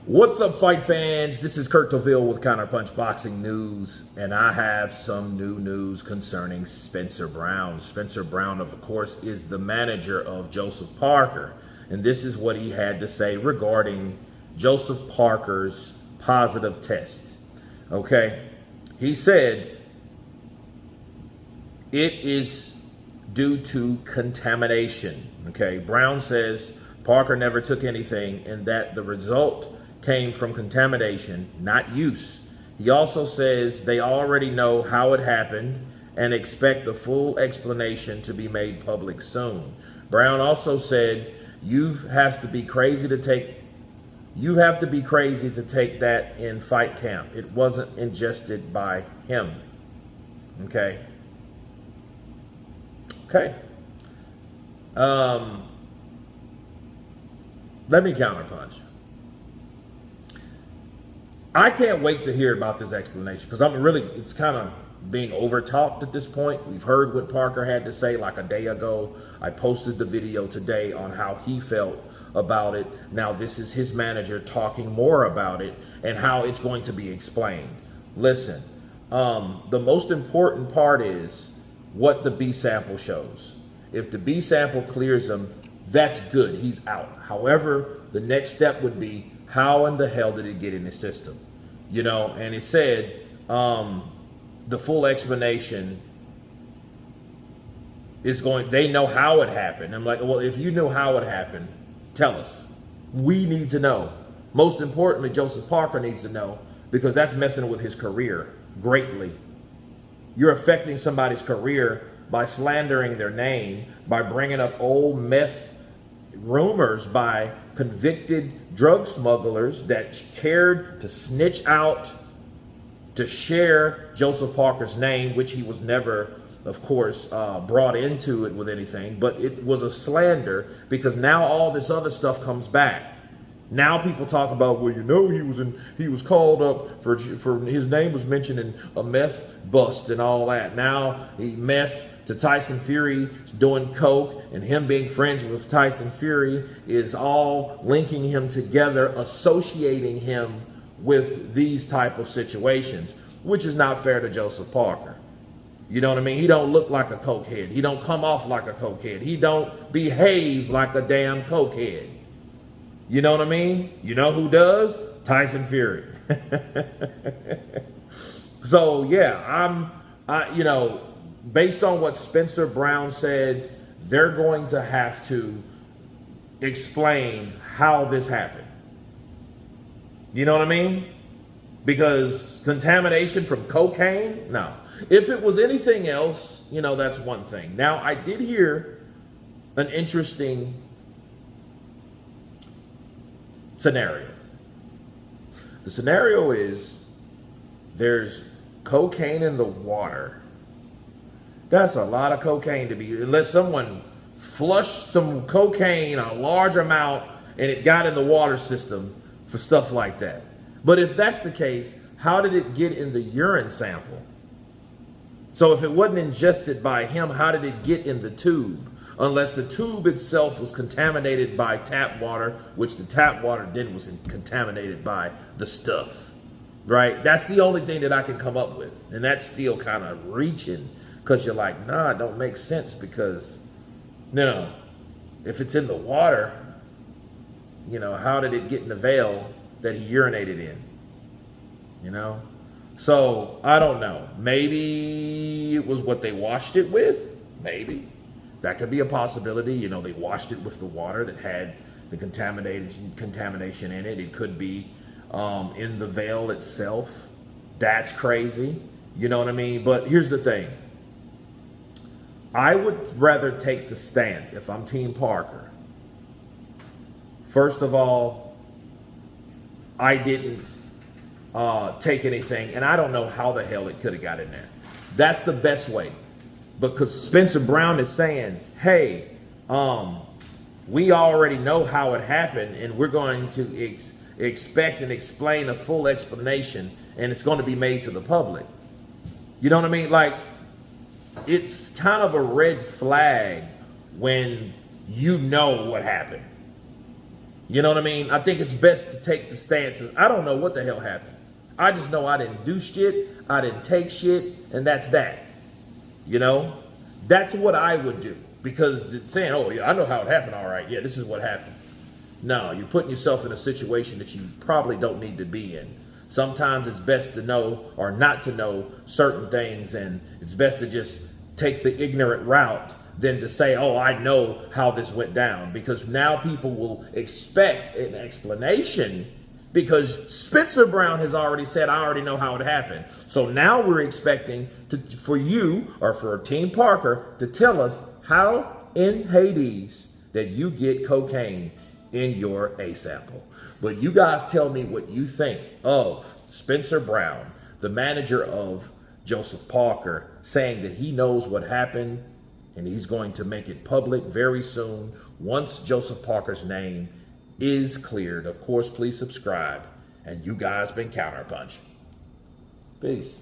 What's up, fight fans? This is Kurt Toville with Counterpunch Boxing News, and I have some new news concerning Spencer Brown. Spencer Brown, of course, is the manager of Joseph Parker, and this is what he had to say regarding Joseph Parker's positive test. Okay, he said it is due to contamination. Okay, Brown says Parker never took anything and that the result came from contamination, not use. He also says they already know how it happened and expect the full explanation to be made public soon. Brown also said you have to be crazy to take that in fight camp. It wasn't ingested by him. Okay. Let me counterpunch. I can't wait to hear about this explanation because it's kind of being over-talked at this point. We've heard what Parker had to say like a day ago. I posted the video today on how he felt about it. Now this is his manager talking more about it and how it's going to be explained. Listen, the most important part is what the B sample shows. If the B sample clears him, that's good, he's out. However, the next step would be, how in the hell did it get in the system? You know, and it said the full explanation is they know how it happened. I'm like, well, if you knew how it happened, tell us. We need to know. Most importantly, Joseph Parker needs to know, because that's messing with his career greatly. You're affecting somebody's career by slandering their name, by bringing up old meth rumors by convicted drug smugglers that cared to snitch out, to share Joseph Parker's name, which he was never, of course, brought into it with anything, but it was a slander because now all this other stuff comes back. Now people talk about, well, you know, he was called up for his name was mentioned in a meth bust and all that. Now meth to Tyson Fury doing coke, and him being friends with Tyson Fury is all linking him together, associating him with these type of situations, which is not fair to Joseph Parker. You know what I mean? He don't look like a cokehead. He don't come off like a cokehead. He don't behave like a damn cokehead. You know what I mean? You know who does? Tyson Fury. So yeah, you know, based on what Spencer Brown said, they're going to have to explain how this happened. You know what I mean? Because contamination from cocaine? No. If it was anything else, you know, that's one thing. Now, I did hear an interesting scenario. The scenario is there's cocaine in the water. That's a lot of cocaine to be, unless someone flushed some cocaine, a large amount, and it got in the water system for stuff like that. But if that's the case, how did it get in the urine sample? So if it wasn't ingested by him, how did it get in the tube? Unless the tube itself was contaminated by tap water, which the tap water then was contaminated by the stuff, right? That's the only thing that I can come up with. And that's still kind of reaching, because you're like, nah, it don't make sense, because, you know, if it's in the water, you know, how did it get in the veil that he urinated in? You know? So, I don't know. Maybe it was what they washed it with. Maybe. That could be a possibility. You know, they washed it with the water that had the contamination in it. It could be in the veil itself. That's crazy. You know what I mean? But here's the thing. I would rather take the stance, if I'm Team Parker. First of all, I didn't take anything, and I don't know how the hell it could have got in there. That's the best way. Because Spencer Brown is saying, hey, we already know how it happened, and we're going to expect and explain a full explanation, and it's going to be made to the public. You know what I mean? Like, it's kind of a red flag when you know what happened. You know what I mean? I think it's best to take the stances. I don't know what the hell happened. I just know I didn't do shit. I didn't take shit. And that's that. You know? That's what I would do. Because saying, oh, yeah, I know how it happened. All right. Yeah, this is what happened. No, you're putting yourself in a situation that you probably don't need to be in. Sometimes it's best to know or not to know certain things. And it's best to just take the ignorant route than to say, oh, I know how this went down. Because now people will expect an explanation because Spencer Brown has already said, I already know how it happened. So now we're expecting for you or for Team Parker to tell us how in Hades that you get cocaine in your A sample. But you guys tell me what you think of Spencer Brown, the manager of Joseph Parker, saying that he knows what happened and he's going to make it public very soon once Joseph Parker's name is cleared. Of course, please subscribe. And you guys been Counterpunch. Peace.